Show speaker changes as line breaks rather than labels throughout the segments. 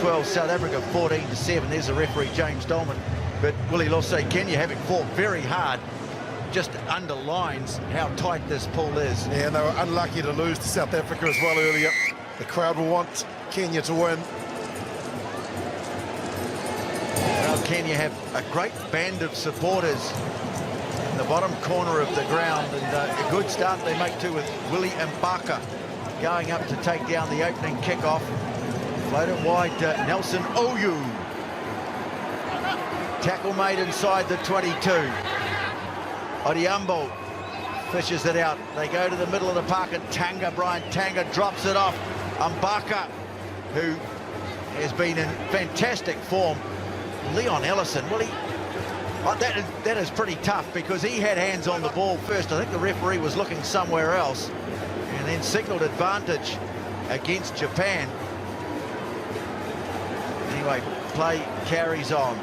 12, South Africa 14-7. There's the referee, James Dolman. But Willie Lossay, Kenya, having fought very hard, just underlines how tight this pool is.
Yeah, and they were unlucky to lose to South Africa as well earlier. The crowd will want Kenya to win.
Well, Kenya have a great band of supporters in the bottom corner of the ground, and a good start they make too, with Willie Mbaka going up to take down the opening kickoff. Floated wide, Nelson Oyu. Tackle made inside the 22. Odiambo fishes it out. They go to the middle of the park, and Brian Tanga drops it off. Mbaka, who has been in fantastic form. Leon Ellison, well, that is pretty tough, because he had hands on the ball first. I think the referee was looking somewhere else, and then signalled advantage against Japan. Anyway, play carries on.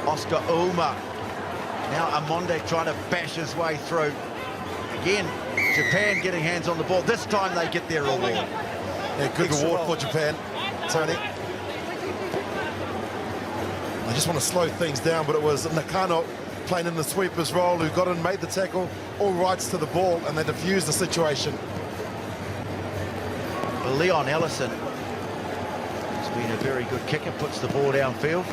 Oscar Uma. Now Amonde trying to bash his way through. Again, Japan getting hands on the ball. This time they get their reward.
Yeah, good reward for Japan, Tony. I just want to slow things down, but it was Nakano playing in the sweeper's role who got in, made the tackle, all rights to the ball, and they diffused the situation.
Well, Leon Ellison has been a very good kicker, puts the ball downfield.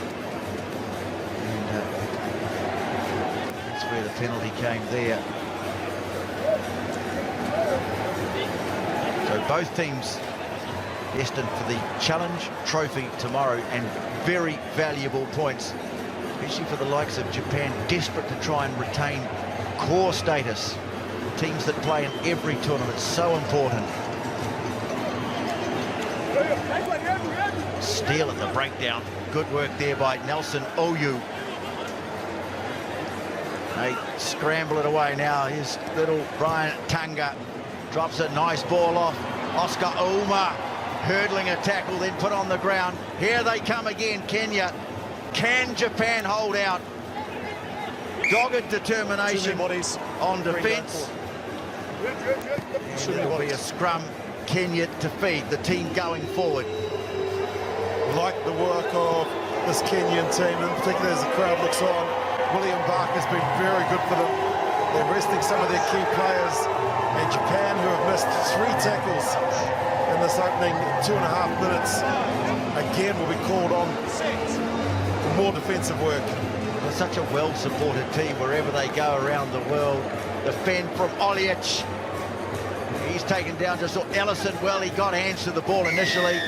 And that's where the penalty came there. So both teams destined for the Challenge Trophy tomorrow, and very valuable points, especially for the likes of Japan, desperate to try and retain core status. Teams that play in every tournament, so important. Steele at the breakdown. Good work there by Nelson Oyu. They scramble it away now. Here's little Brian Tanga. Drops a nice ball off. Oscar Uma hurdling a tackle, then put on the ground. Here they come again, Kenya. Can Japan hold out? Dogged determination on defence. And it'll be a scrum, Kenya to feed, the team going forward.
Like the work of this Kenyan team, in particular as the crowd looks on. William Bark has been very good for them. They're resting some of their key players. And Japan, who have missed 3 tackles in this opening 2.5 minutes, again will be called on for more defensive work.
They're such a well-supported team wherever they go around the world. The fend from Oliech. He's taken down just Ellison. Well, he got hands to the ball initially,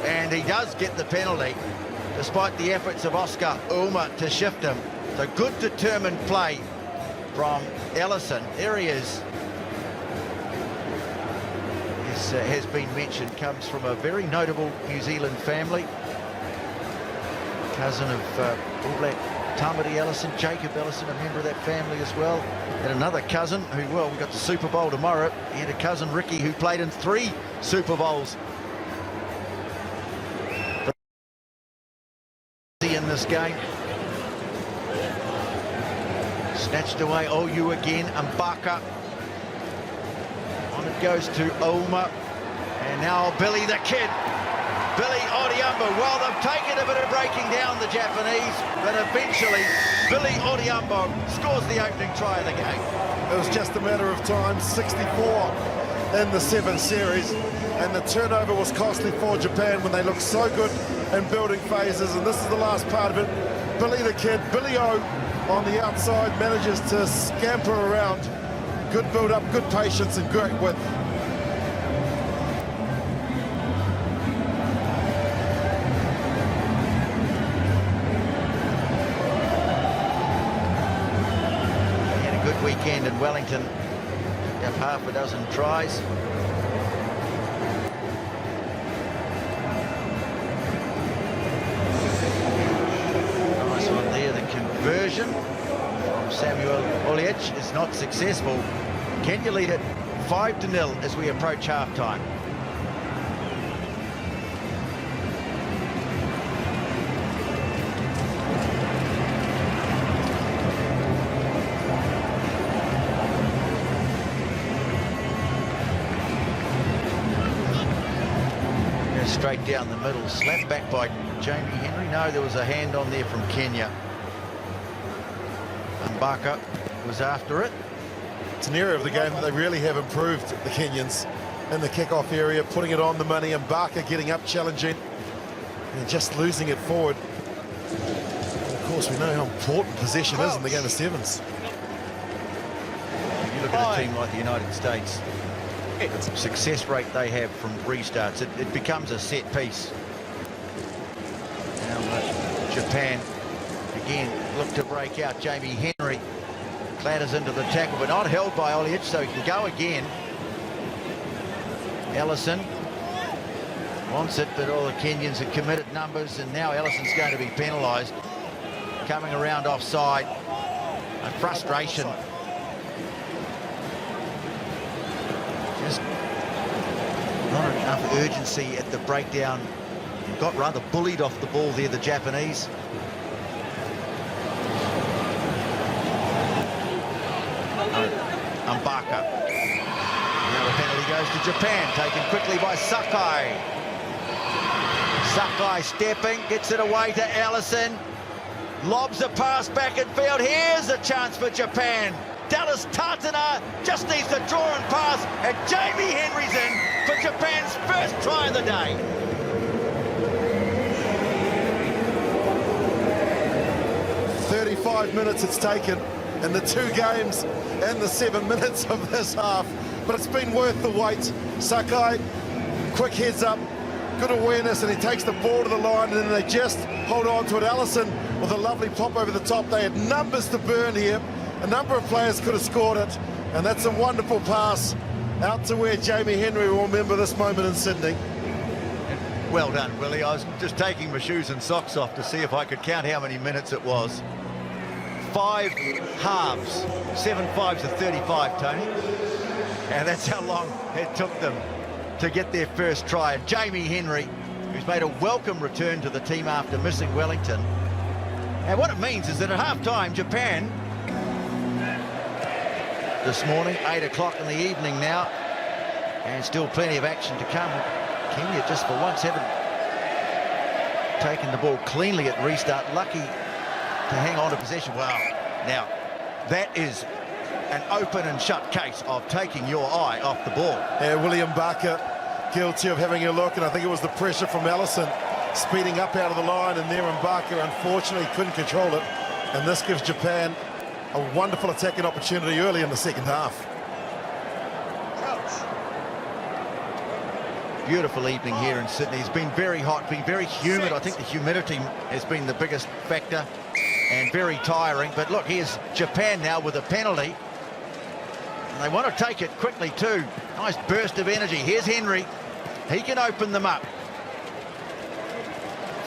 and he does get the penalty, despite the efforts of Oscar Uma to shift him. So good determined play from Ellison. There he is. This has been mentioned, comes from a very notable New Zealand family. Cousin of All Black Tamati Ellison, Jacob Ellison, a member of that family as well. And another cousin who, well, we've got the Super Bowl tomorrow. He had a cousin, Ricky, who played in 3 Super Bowls. In this game. Snatched away, Oyu again, Mbaka. On it goes to Oma. And now Billy the Kid. Billy Odiambo. Well, they've taken a bit of breaking down, the Japanese, but eventually Billy Odiambo scores the opening try of the game.
It was just a matter of time, 64 in the 7 series, and the turnover was costly for Japan when they looked so good in building phases, and this is the last part of it. Billy the Kid, Billy O on the outside, manages to scamper around. Good build-up, good patience, and great width.
Weekend in Wellington, up half a dozen tries. Nice one there, the conversion from Samuel Oliech is not successful. Kenya lead it 5-0 as we approach half-time. straight down the middle, slapped back by Jamie Henry. No, there was a hand on there from Kenya. Mbaka was after it.
It's an area of the game that they really have improved, the Kenyans, in the kick-off area, putting it on the money. Mbaka getting up, challenging, and just losing it forward. And of course, we know how important possession is in the game of sevens.
You look at a team like the United States, the success rate they have from restarts, it becomes a set piece. Now Japan again look to break out. Jamie Henry clatters into the tackle, but not held by Olic, so he can go again. Ellison wants it, but all the Kenyans have committed numbers, and now Ellison's going to be penalised. Coming around offside. A frustration. Just not enough urgency at the breakdown. Got rather bullied off the ball there, the Japanese. Mbaka. Now the penalty goes to Japan, taken quickly by Sakai. Sakai stepping, gets it away to Ellison. Lobs a pass back in field. Here's a chance for Japan. Dallas Tatana just needs to draw and pass, and Jamie Henry's in for Japan's first try of the day.
"35 minutes it's taken in the 2 games and the 7 minutes of this half, but it's been worth the wait." Sakai, quick heads up, good awareness, and he takes the ball to the line, and then they just hold on to it. Allison with a lovely pop over the top. They had numbers to burn here. A number of players could have scored it, and that's a wonderful pass out to where Jamie Henry will remember this moment in Sydney.
Well done, Willie. I was just taking my shoes and socks off to see if I could count how many minutes it was. 5 halves, 7 5s of 35, Tony. And that's how long it took them to get their first try. And Jamie Henry, who's made a welcome return to the team after missing Wellington. And what it means is that at half-time, Japan, this morning, 8 o'clock in the evening now, and still plenty of action to come. Kenya just for once haven't taken the ball cleanly at restart. Lucky to hang on to possession. Wow. Now, that is an open and shut case of taking your eye off the ball.
Yeah, William Mbaka guilty of having a look, and I think it was the pressure from Ellison speeding up out of the line, and there Mbaka unfortunately couldn't control it, and this gives Japan a wonderful attacking opportunity early in the second half.
Beautiful evening here in Sydney. It's been very hot, been very humid. I think the humidity has been the biggest factor, and very tiring. But look, here's Japan now with a penalty. And they want to take it quickly too. Nice burst of energy. Here's Henry. He can open them up.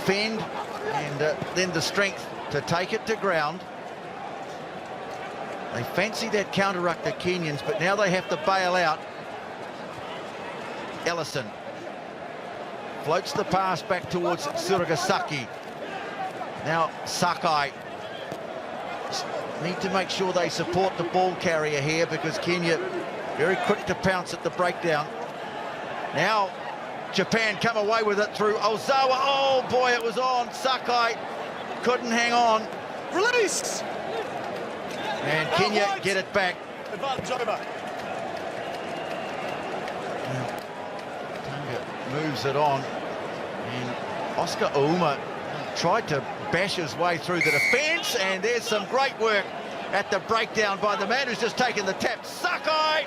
Fend, and then the strength to take it to ground. They fancy that counter-ruck, the Kenyans, but now they have to bail out. Ellison floats the pass back towards Surigasaki. Now Sakai need to make sure they support the ball carrier here, because Kenya very quick to pounce at the breakdown. Now Japan come away with it through Ozawa. Oh boy, it was on. Sakai couldn't hang on.
Release!
And Kenya get it back.
Advantage over.
Moves it on, and Oscar Ouma tried to bash his way through the defence, and there's some great work at the breakdown by the man who's just taken the tap, Sakai,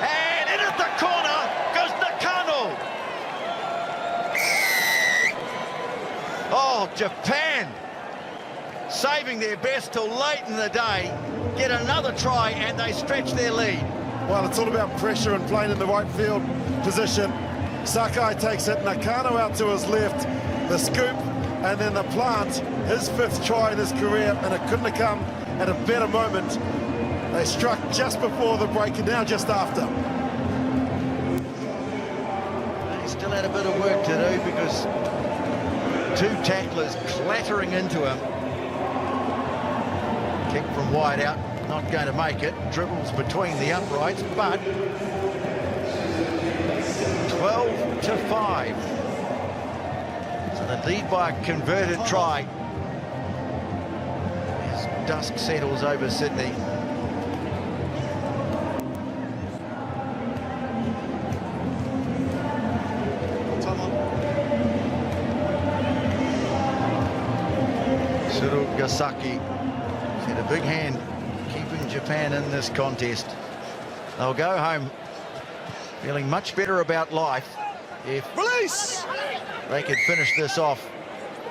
and in at the corner goes Nakano. Oh, Japan saving their best till late in the day, get another try, and they stretch their lead.
Well, it's all about pressure and playing in the right field position. Sakai takes it, Nakano out to his left, the scoop, and then the plant, his 5th try in his career, and it couldn't have come at a better moment. They struck just before the break, and now just after.
He still had a bit of work to do, because 2 tacklers clattering into him. Kick from wide out, not going to make it. Dribbles between the uprights, but 12-5. The lead by a converted try as dusk settles over Sydney. Gasaki had a big hand keeping Japan in this contest. They'll go home feeling much better about life if
release
they could finish this off.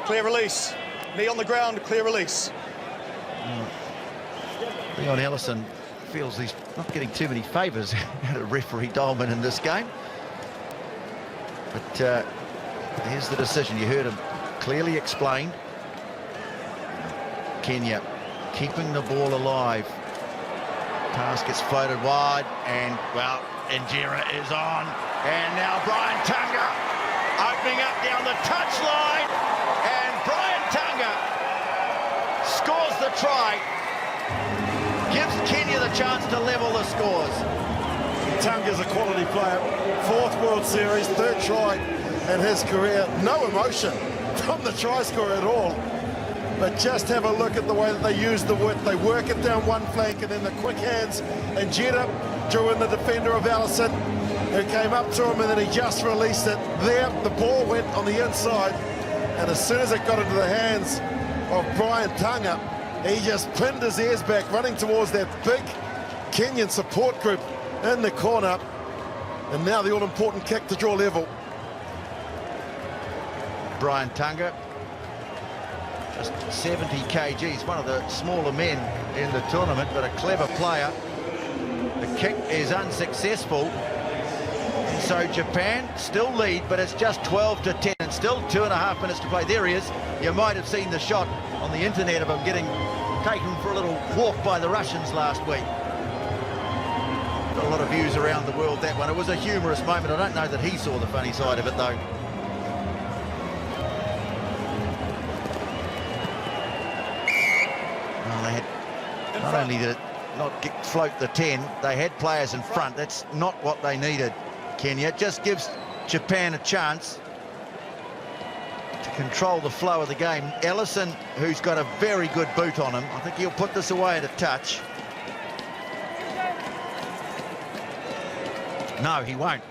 Clear release. Knee on the ground, clear release.
Leon Ellison feels he's not getting too many favours out of referee Dolman in this game. But here's the decision. You heard him clearly explained. Kenya keeping the ball alive. Pass gets floated wide, and well, Injera is on, and now Brian Tunga opening up down the touchline, and Brian Tunga scores the try, gives Kenya the chance to level the scores.
Tunga's a quality player, 4th World Series, 3rd try in his career. No emotion from the try scorer at all. But just have a look at the way that they use the width. They work it down one flank, and then the quick hands. And Jetta drew in the defender of Allison, who came up to him, and then he just released it. There, the ball went on the inside, and as soon as it got into the hands of Brian Tunga, he just pinned his ears back, running towards that big Kenyan support group in the corner. And now the all-important kick to draw level.
Brian Tunga, just 70 kgs, one of the smaller men in the tournament, but a clever player. The kick is unsuccessful, and so Japan still lead, but it's just 12-10, and still 2.5 minutes to play. There he is. You might have seen the shot on the internet of him getting taken for a little walk by the Russians last week. Got a lot of views around the world, that one. It was a humorous moment. I don't know that he saw the funny side of it, though. Not only did it not float the 10, they had players in front. That's not what they needed, Kenya. It just gives Japan a chance to control the flow of the game. Ellison, who's got a very good boot on him, I think he'll put this away at a touch. No, he won't.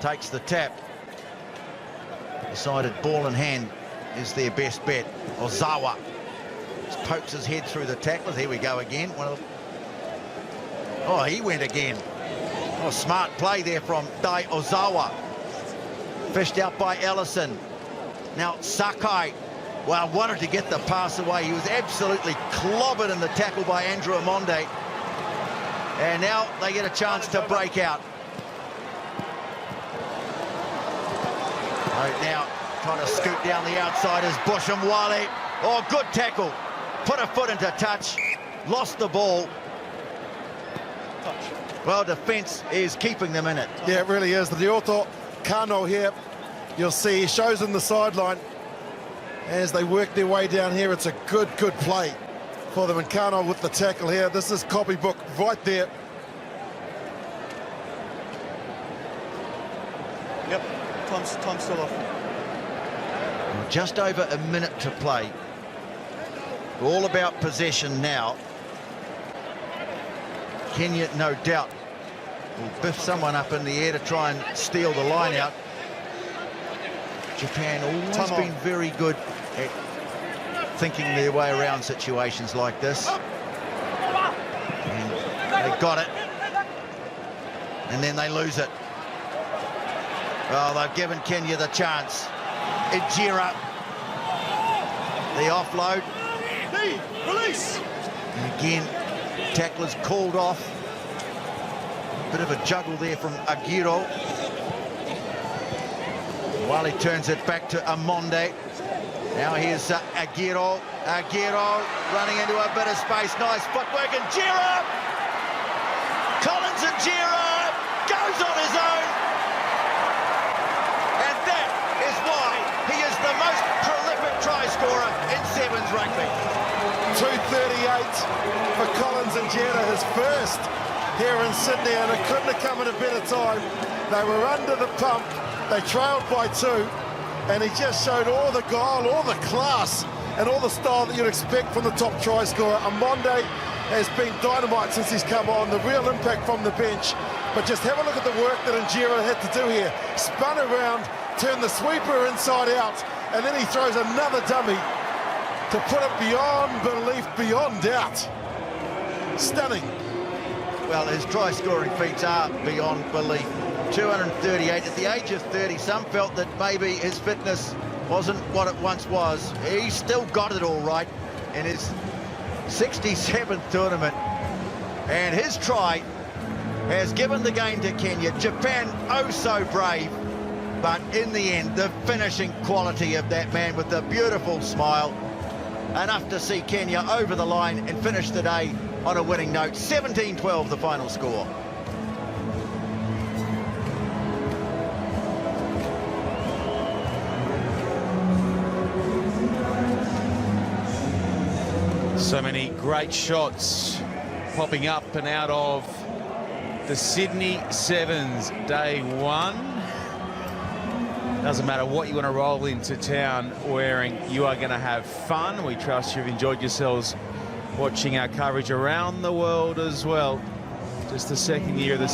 Takes the tap. Decided ball in hand is their best bet. Ozawa pokes his head through the tacklers. Here we go again. Oh, he went again. Oh, smart play there from Dai Ozawa. Fished out by Ellison. Now Sakai, well, wanted to get the pass away. He was absolutely clobbered in the tackle by Andrew Amonde. And now they get a chance to break out. Right now, trying to scoot down the outside is Busham-Wale. Oh, good tackle. Put a foot into touch, lost the ball. Well, defence is keeping them in it.
Yeah, it really is. The Dioto Kano here, you'll see, he shows them the sideline as they work their way down here. It's a good play for them. And Kano with the tackle here. This is copybook right there.
Yep, time's still off.
Just over a minute to play. All about possession now. Kenya, no doubt, will biff someone up in the air to try and steal the line out. Japan always been very good at thinking their way around situations like this. And they got it. And then they lose it. Well, they've given Kenya the chance. Injera, the offload.
Release.
And again, tacklers called off. Bit of a juggle there from Agiro. While he turns it back to Amonde. Now here's Agiro. Agiro running into a bit of space. Nice footwork. Injera. Collins Injera goes on his own. And that is why he is the most prolific try scorer in Sevens rugby.
2:38 for Collins Injera, his first here in Sydney, and it couldn't have come at a better time. They were under the pump, they trailed by 2, and he just showed all the guile, all the class, and all the style that you'd expect from the top try scorer. Amonde has been dynamite since he's come on, the real impact from the bench. But just have a look at the work that Injera had to do here. Spun around, turned the sweeper inside out, and then he throws another dummy to put it beyond belief, beyond doubt. Stunning.
Well, his try-scoring feats are beyond belief. 238 at the age of 30. Some felt that maybe his fitness wasn't what it once was. He's still got it all right in his 67th tournament. And his try has given the game to Kenya. Japan, oh so brave. But in the end, the finishing quality of that man with the beautiful smile, enough to see Kenya over the line and finish the day on a winning note. 17-12 the final score.
So many great shots popping up and out of the Sydney Sevens day one. Doesn't matter what you want to roll into town wearing, you are going to have fun. We trust you've enjoyed yourselves watching our coverage around the world as well. Just the second year of the